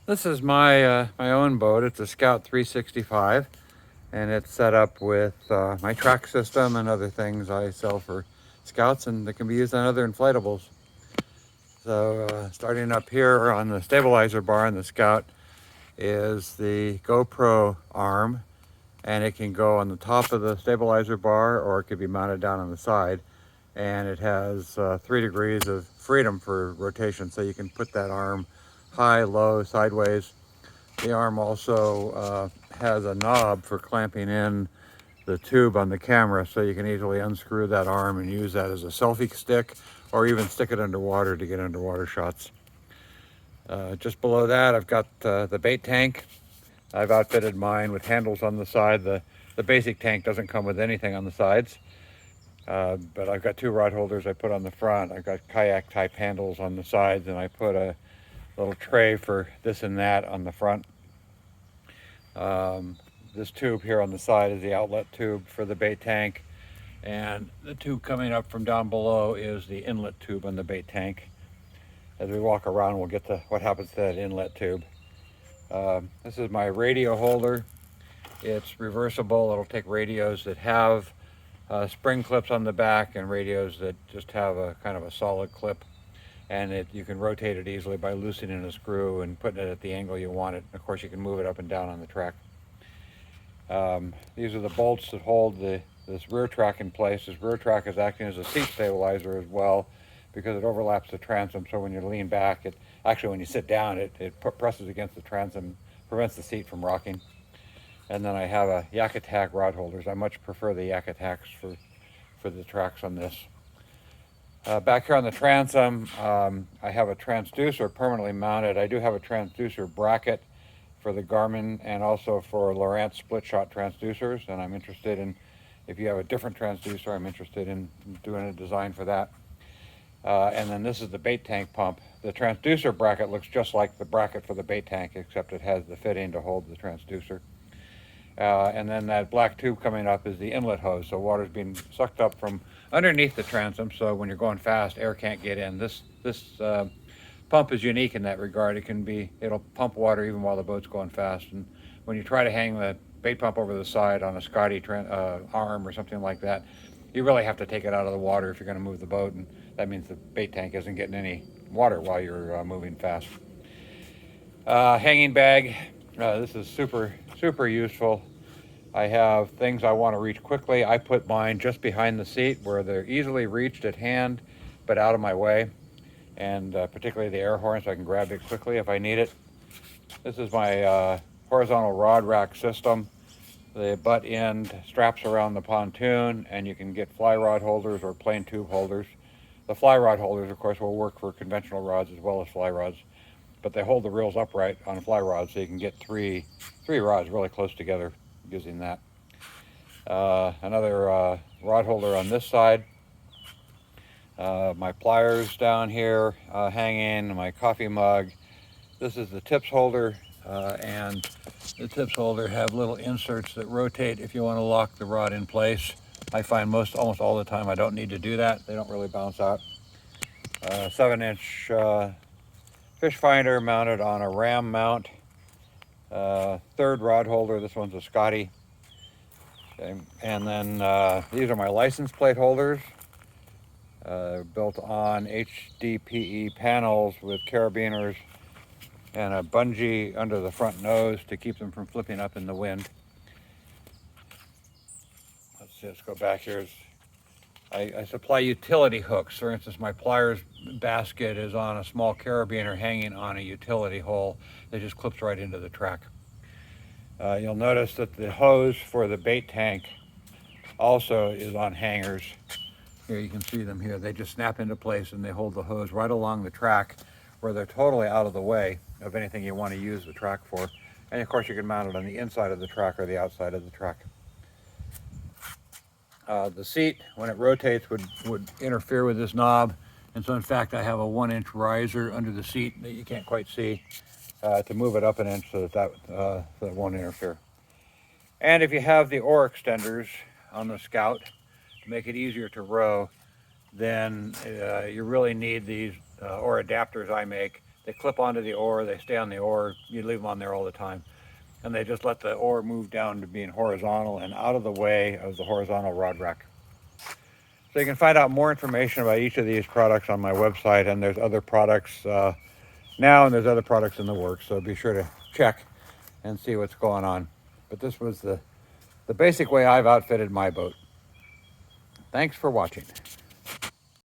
This is my my own boat. It's a Scout 365, and it's set up with my track system and other things I sell for Scouts, and that can be used on other inflatables. So starting up here on the stabilizer bar in the Scout is the GoPro arm, and it can go on the top of the stabilizer bar or it could be mounted down on the side. And it has 3 degrees of freedom for rotation, so you can put that arm high, low, sideways. The arm also has a knob for clamping in the tube on the camera, so you can easily unscrew that arm and use that as a selfie stick or even stick it underwater to get underwater shots. Just below that, I've got the bait tank. I've outfitted mine with handles on the side. The basic tank doesn't come with anything on the sides, but I've got 2 rod holders I put on the front. I've got kayak type handles on the sides, and I put a little tray for this and that on the front. This tube here on the side is the outlet tube for the bait tank, and the tube coming up from down below is the inlet tube on the bait tank. As we walk around, we'll get to what happens to that inlet tube. This is my radio holder. It's reversible. It'll take radios that have spring clips on the back and radios that just have a kind of a solid clip, and you can rotate it easily by loosening a screw and putting it at the angle you want it. Of course, you can move it up and down on the track. These are the bolts that hold this rear track in place. This rear track is acting as a seat stabilizer as well, because it overlaps the transom, so when you lean back, actually when you sit down, it presses against the transom, prevents the seat from rocking. And then I have a Yak Attack rod holders. I much prefer the Yak Attacks for the tracks on this. Back here on the transom, I have a transducer permanently mounted. I do have a transducer bracket for the Garmin and also for Lowrance split shot transducers, and I'm interested in, if you have a different transducer, I'm interested in doing a design for that. And then this is the bait tank pump. The transducer bracket looks just like the bracket for the bait tank, except it has the fitting to hold the transducer. And then that black tube coming up is the inlet hose, so water's being sucked up from underneath the transom, so when you're going fast, air can't get in. This pump is unique in that regard. It'll pump water even while the boat's going fast, and when you try to hang the bait pump over the side on a Scotty arm or something like that, you really have to take it out of the water if you're going to move the boat, and that means the bait tank isn't getting any water while you're moving fast. Hanging bag. This is super useful. I have things I want to reach quickly. I put mine just behind the seat where they're easily reached at hand but out of my way, and particularly the air horn, so I can grab it quickly if I need it. This is my horizontal rod rack system. The butt end straps around the pontoon, and you can get fly rod holders or plain tube holders. The fly rod holders, of course, will work for conventional rods as well as fly rods, but they hold the reels upright on fly rods, so you can get three rods really close together using that. Another rod holder on this side. My pliers down here hanging, my coffee mug. This is the tips holder, and the tips holder have little inserts that rotate if you want to lock the rod in place. I find almost all the time I don't need to do that. They don't really bounce out. 7-inch fish finder mounted on a ram mount. Third rod holder, this one's a Scotty. Okay. And then these are my license plate holders, built on HDPE panels with carabiners and a bungee under the front nose to keep them from flipping up in the wind. Let's go back here. I supply utility hooks. For instance, my pliers basket is on a small carabiner hanging on a utility hole that just clips right into the track. You'll notice that the hose for the bait tank also is on hangers. Here you can see them here. They just snap into place and they hold the hose right along the track where they're totally out of the way of anything you want to use the track for. And of course you can mount it on the inside of the track or the outside of the track. The seat, when it rotates, would interfere with this knob. And so in fact I have a 1-inch riser under the seat that you can't quite see to move it up an inch so that won't interfere. And if you have the oar extenders on the Scout to make it easier to row, then you really need these oar adapters I make They clip onto the oar, they stay on the oar, you leave them on there all the time. And they just let the oar move down to being horizontal and out of the way of the horizontal rod rack. So you can find out more information about each of these products on my website, and there's other products now, and there's other products in the works, so be sure to check and see what's going on. But this was the basic way I've outfitted my boat. Thanks for watching.